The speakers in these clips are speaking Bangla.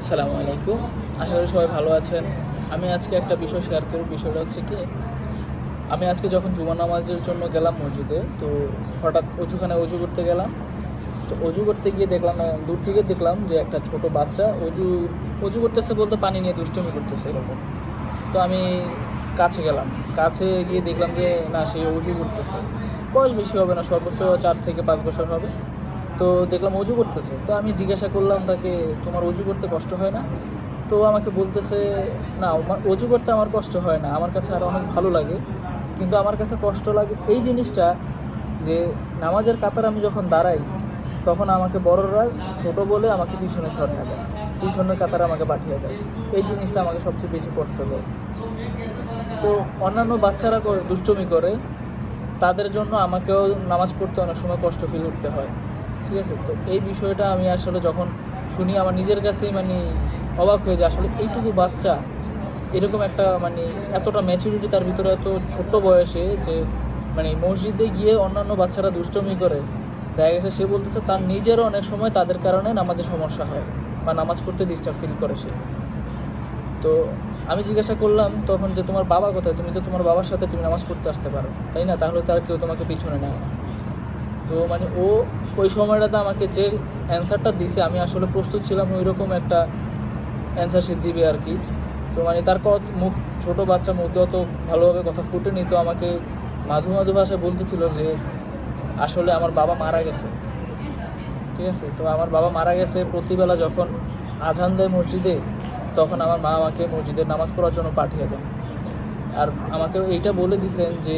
আসসালামু আলাইকুম। আশা করি সবাই ভালো আছেন। আমি আজকে একটা বিষয় শেয়ার করব। বিষয়টা হচ্ছে কি, আমি আজকে যখন জুমা নামাজের জন্য গেলাম মসজিদে, তো হঠাৎ অজু করতে গেলাম। তো অজু করতে গিয়ে দেখলাম, দূর থেকে দেখলাম যে একটা ছোট বাচ্চা অজু করতেছে, বলতে পানি নিয়ে দুষ্টুমি করতেছে এরকম। তো আমি কাছে গেলাম, কাছে গিয়ে দেখলাম যে না, সে অজু করতেছে। বয়স বেশি হবে না, সর্বোচ্চ 4 থেকে 5 বছর হবে। তো দেখলাম অজু করতেছে। তো আমি জিজ্ঞাসা করলাম তাকে, তোমার অজু করতে কষ্ট হয় না? তো আমাকে বলতেছে, না, আমার অজু করতে আমার কষ্ট হয় না, আমার কাছে আরও অনেক ভালো লাগে। কিন্তু আমার কাছে কষ্ট লাগে এই জিনিসটা, যে নামাজের কাতার আমি যখন দাঁড়াই, তখন আমাকে বড়রা ছোট বলে আমাকে পিছনে সরিয়ে দেয়, পিছনের কাতারে আমাকে পাঠিয়ে দেয়। এই জিনিসটা আমাকে সবচেয়ে বেশি কষ্ট দেয়। তো অন্যান্য বাচ্চারা দুষ্টুমি করে, তাদের জন্য আমাকেও নামাজ পড়তে অনেক সময় কষ্ট ফিল করতে হয়। ঠিক আছে, তো এই বিষয়টা আমি আসলে যখন শুনি, আমার নিজের কাছেই অবাক হয়ে যায়। আসলে এইটুকু বাচ্চা এরকম একটা এতটা ম্যাচুরিটি তার ভিতরে, এত ছোট্ট বয়সে, যে মসজিদে গিয়ে অন্যান্য বাচ্চারা দুষ্টমি করে, দেখা গেছে সে বলতেছে তার নিজেরও অনেক সময় তাদের কারণে নামাজে সমস্যা হয় বা নামাজ পড়তে ডিস্টার্ব ফিল করে সে। তো আমি জিজ্ঞাসা করলাম তখন যে, তোমার বাবা কোথায়? তুমি তো তোমার বাবার সাথে তুমি নামাজ পড়তে আসতে পারো, তাই না? তাহলে তার কেউ তোমাকে পিছনে নেয় না। তো ও ওই সময়টাতে আমাকে যে অ্যান্সারটা দিছে, আমি আসলে প্রস্তুত ছিলাম ওই রকম একটা অ্যান্সার সে দিবে আর কি। তো তার মুখ, ছোটো বাচ্চার মধ্যে অত ভালোভাবে কথা ফুটেনি, তো আমাকে মাধু মাধু ভাষায় বলতেছিল যে আসলে আমার বাবা মারা গেছে। ঠিক আছে, তো আমার বাবা মারা গেছে। প্রতিবেলা যখন আজান দেয় মসজিদে, তখন আমার মা আমাকে মসজিদের নামাজ পড়ার জন্য পাঠিয়ে দেন। আর আমাকে এইটা বলে দিছেন যে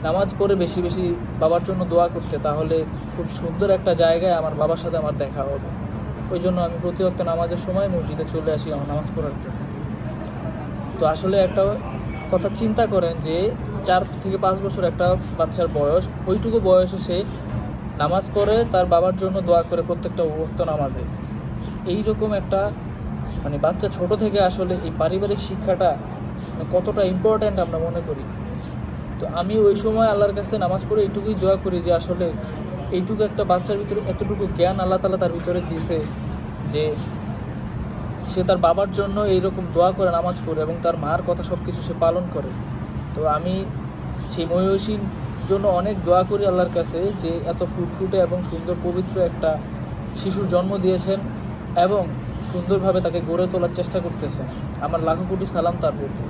নামাজ পড়ে বেশি বেশি বাবার জন্য দোয়া করতে, তাহলে খুব সুন্দর একটা জায়গায় আমার বাবার সাথে আমার দেখা হবে। ওই জন্য আমি প্রতি ওয়াক্ত নামাজের সময় মসজিদে চলে আসি আমার নামাজ পড়ার জন্য। তো আসলে একটা কথা চিন্তা করেন যে 4 থেকে 5 বছর একটা বাচ্চার বয়স, ওইটুকু বয়সে সে নামাজ পড়ে তার বাবার জন্য দোয়া করে প্রত্যেকটা ওয়াক্ত নামাজে। এইরকম একটা বাচ্চা ছোট থেকে আসলে এই পারিবারিক শিক্ষাটা কতটা ইম্পর্ট্যান্ট আমরা মনে করি। তো আমি ওই সময় আল্লাহর কাছে নামাজ পড়ে এইটুকুই দোয়া করি যে আসলে এইটুকু একটা বাচ্চার ভিতরে এতটুকু জ্ঞান আল্লাহ তাআলা তার ভিতরে দিছে, যে সে তার বাবার জন্য এইরকম দোয়া করে নামাজ পড়ে এবং তার মার কথা সব কিছু সে পালন করে। তো আমি সেই মহিষীর জন্য অনেক দোয়া করি আল্লাহর কাছে, যে এত ফুটফুটে এবং সুন্দর পবিত্র একটা শিশুর জন্ম দিয়েছেন এবং সুন্দরভাবে তাকে গড়ে তোলার চেষ্টা করতেছেন। আমার লাখো কোটি সালাম তার প্রতি।